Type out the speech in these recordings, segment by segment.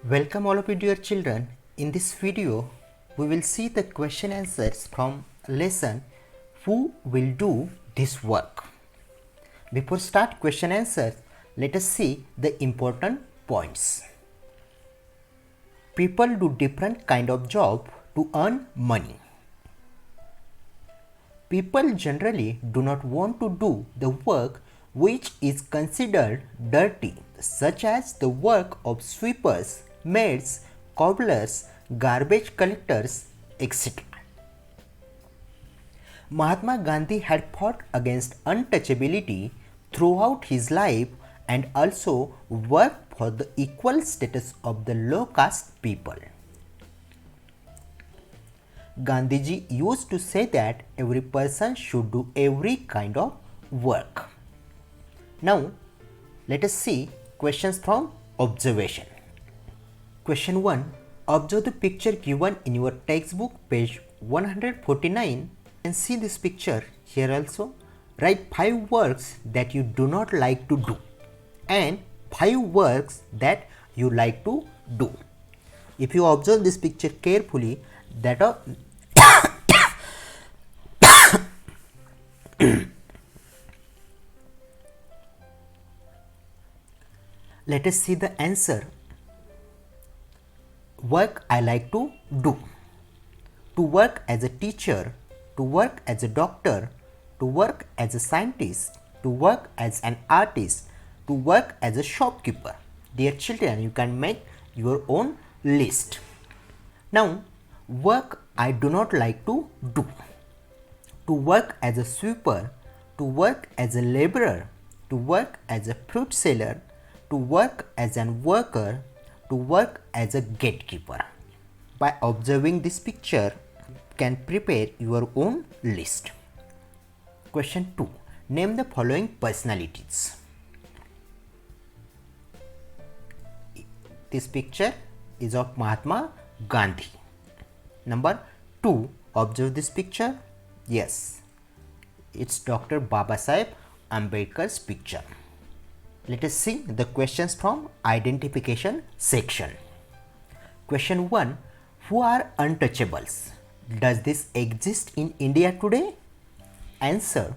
Welcome all of you dear children. In this video, we will see the question answers from lesson Who will do this work? Before start question answers, let us see the important points. People do different kind of job to earn money. People generally do not want to do the work which is considered dirty, such as the work of sweepers, maids, cobblers, garbage collectors, etc. Mahatma Gandhi had fought against untouchability throughout his life and also worked for the equal status of the low caste people. Gandhiji used to say that every person should do every kind of work. Now, let us see questions from observation. Question 1. Observe the picture given in your textbook page 149 and see this picture here also. Write 5 works that you do not like to do and 5 works that you like to do. If you observe this picture carefully, that are let us see the answer. Work I like to do. To work as a teacher, to work as a doctor, to work as a scientist, to work as an artist, to work as a shopkeeper. Dear children, you can make your own list. Now, work I do not like to do. To work as a sweeper, to work as a laborer, to work as a fruit seller, to work as an worker, to work as a gatekeeper. By observing this picture, you can prepare your own list. Question 2. Name the following personalities. This picture is of Mahatma Gandhi. Number 2. Observe this picture. Yes, it's Dr. Babasaheb Ambedkar's picture. Let us see the questions from identification section. Question 1. Who are untouchables? Does this exist in India today? Answer.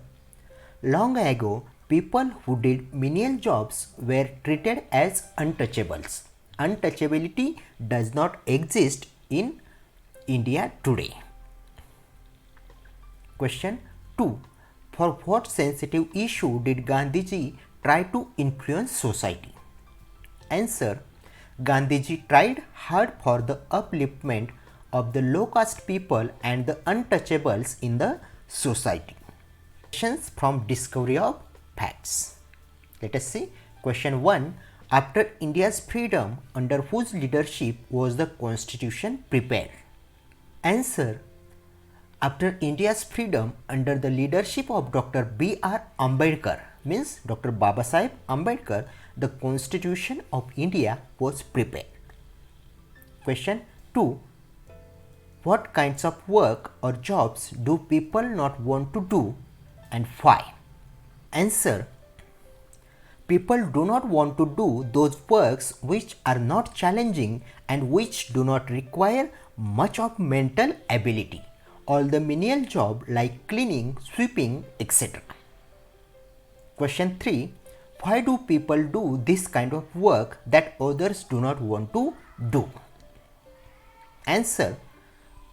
Long ago, people who did menial jobs were treated as untouchables. Untouchability does not exist in India today. Question 2. For what sensitive issue did Gandhiji try to influence society? Answer. Gandhiji tried hard for the upliftment of the low caste people and the untouchables in the society. Questions from discovery of facts. Let us see. Question 1. After India's freedom, under whose leadership was the constitution prepared? Answer. After India's freedom, under the leadership of Dr. B.R. Ambedkar, means Dr. Babasaheb Ambedkar, the Constitution of India was prepared. Question 2. What kinds of work or jobs do people not want to do and why? Answer. People do not want to do those works which are not challenging and which do not require much of mental ability. All the menial job like cleaning, sweeping, etc. Question 3. Why do people do this kind of work that others do not want to do? Answer.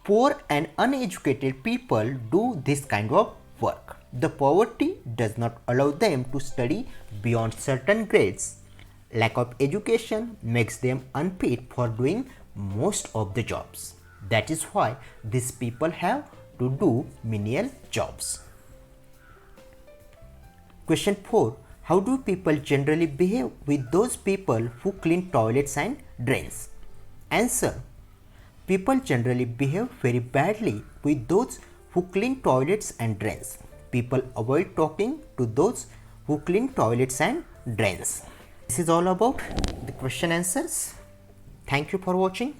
Poor and uneducated people do this kind of work. The poverty does not allow them to study beyond certain grades. Lack of education makes them unfit for doing most of the jobs. That is why these people have to do menial jobs. Question 4. How do people generally behave with those people who clean toilets and drains? Answer. People generally behave very badly with those who clean toilets and drains. People avoid talking to those who clean toilets and drains. This is all about the question answers. Thank you for watching.